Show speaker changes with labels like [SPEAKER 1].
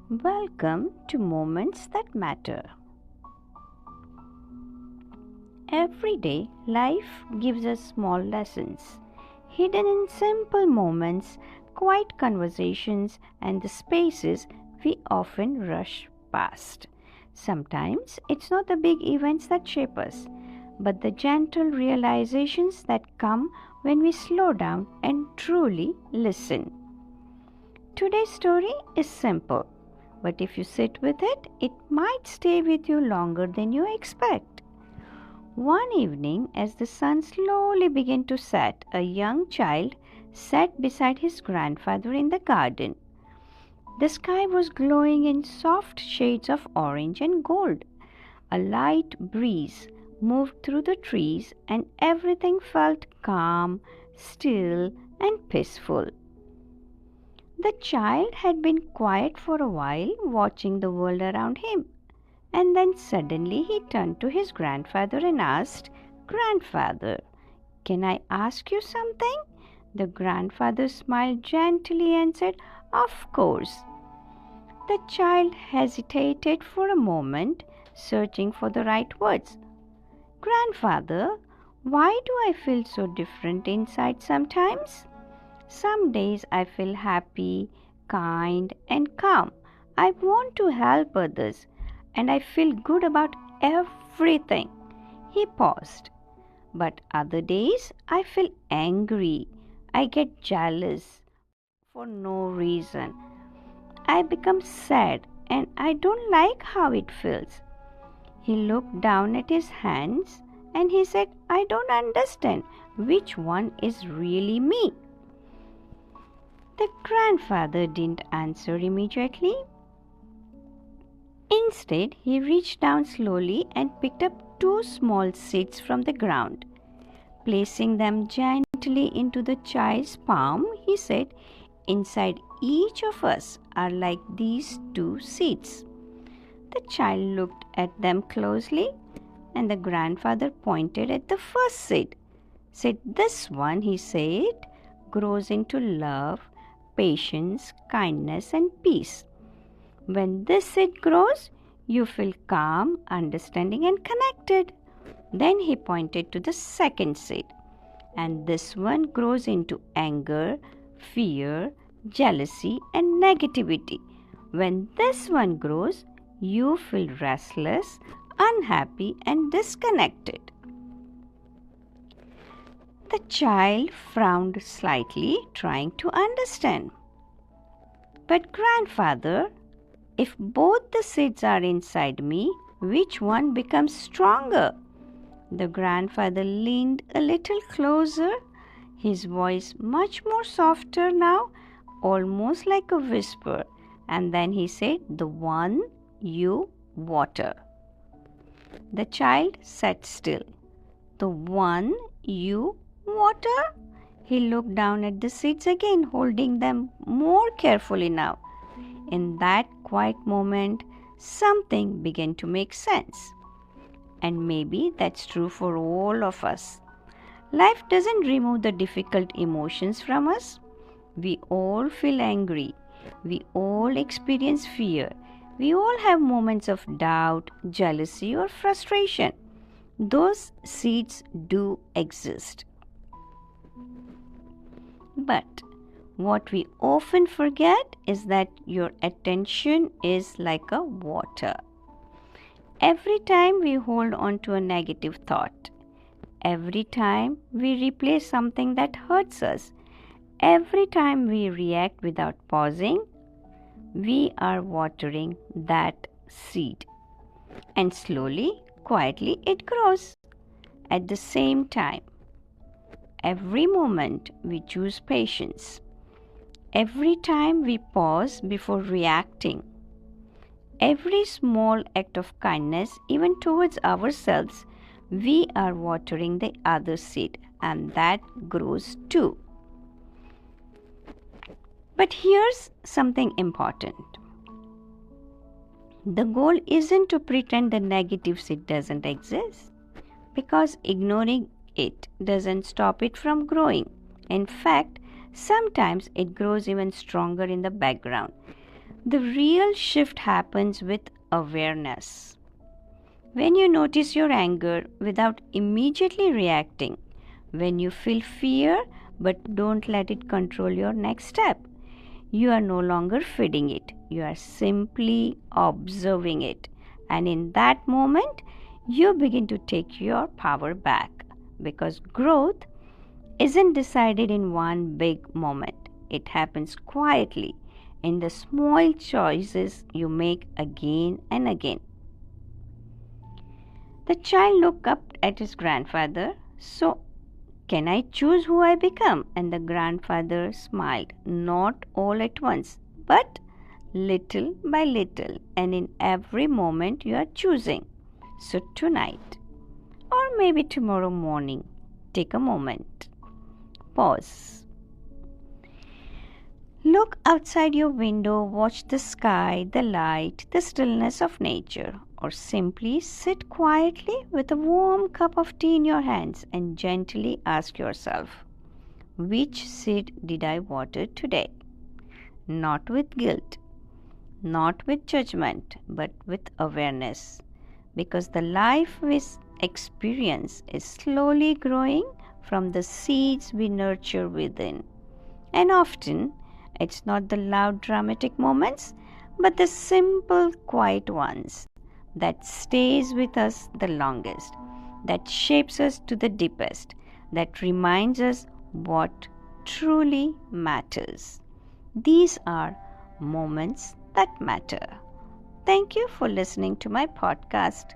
[SPEAKER 1] Welcome to Moments That Matter. Every day, life gives us small lessons, hidden in simple moments, quiet conversations, and the spaces we often rush past. Sometimes it's not the big events that shape us, but the gentle realizations that come when we slow down and truly listen. Today's story is simple, but if you sit with it, it might stay with you longer than you expect. One evening, as the sun slowly began to set, a young child sat beside his grandfather in the garden. The sky was glowing in soft shades of orange and gold. A light breeze moved through the trees, and everything felt calm, still, and peaceful. The child had been quiet for a while, watching the world around him. And then suddenly he turned to his grandfather and asked, "Grandfather, can I ask you something?" The grandfather smiled gently and said, "Of course." The child hesitated for a moment, searching for the right words. "Grandfather, why do I feel so different inside sometimes? Some days I feel happy, kind, and calm. I want to help others, and I feel good about everything." He paused. "But other days I feel angry. I get jealous for no reason. I become sad, and I don't like how it feels." He looked down at his hands and he said, "I don't understand which one is really me." The grandfather didn't answer immediately. Instead, he reached down slowly and picked up two small seeds from the ground. Placing them gently into the child's palm, he said, "Inside each of us are like these two seeds." The child looked at them closely, and the grandfather pointed at the first seed. "Said this one," he said, "grows into love, patience, kindness, and peace. When this seed grows, you feel calm, understanding, and connected." Then he pointed to the second seed. "And this one grows into anger, fear, jealousy, and negativity. When this one grows, you feel restless, unhappy, and disconnected." The child frowned slightly, trying to understand. "But grandfather, if both the seeds are inside me, which one becomes stronger?" The grandfather leaned a little closer, his voice much more softer now, almost like a whisper, and then he said, "The one you water." The child sat still. "The one you water?" He looked down at the seeds again, holding them more carefully now. In that quiet moment, something began to make sense. And maybe that's true for all of us. Life doesn't remove the difficult emotions from us. We all feel angry. We all experience fear. We all have moments of doubt, jealousy, or frustration. Those seeds do exist. But what we often forget is that your attention is like a water. Every time we hold on to a negative thought, every time we replay something that hurts us, every time we react without pausing, we are watering that seed. And slowly, quietly, it grows. At the same time, every moment we choose patience. Every time we pause before reacting. Every small act of kindness, even towards ourselves, we are watering the other seed, and that grows too. But here's something important. The goal isn't to pretend the negative seed doesn't exist, because ignoring it doesn't stop it from growing. In fact, sometimes it grows even stronger in the background. The real shift happens with awareness. When you notice your anger without immediately reacting, when you feel fear but don't let it control your next step, you are no longer feeding it, you are simply observing it. And in that moment, you begin to take your power back, because growth isn't decided in one big moment. It happens quietly in the small choices you make again and again. The child looked up at his grandfather. So, can I choose who I become? And the grandfather smiled, not all at once, but little by little, and in every moment you are choosing. So, tonight, or maybe tomorrow morning, take a moment, pause. Look outside your window, watch the sky, the light, the stillness of nature, or simply sit quietly with a warm cup of tea in your hands and gently ask yourself, which seed did I water today? Not with guilt, not with judgment, but with awareness. Because the life we experience is slowly growing from the seeds we nurture within. And often, it's not the loud dramatic moments, but the simple quiet ones that stays with us the longest, that shapes us to the deepest, that reminds us what truly matters. These are moments that matter. Thank you for listening to my podcast.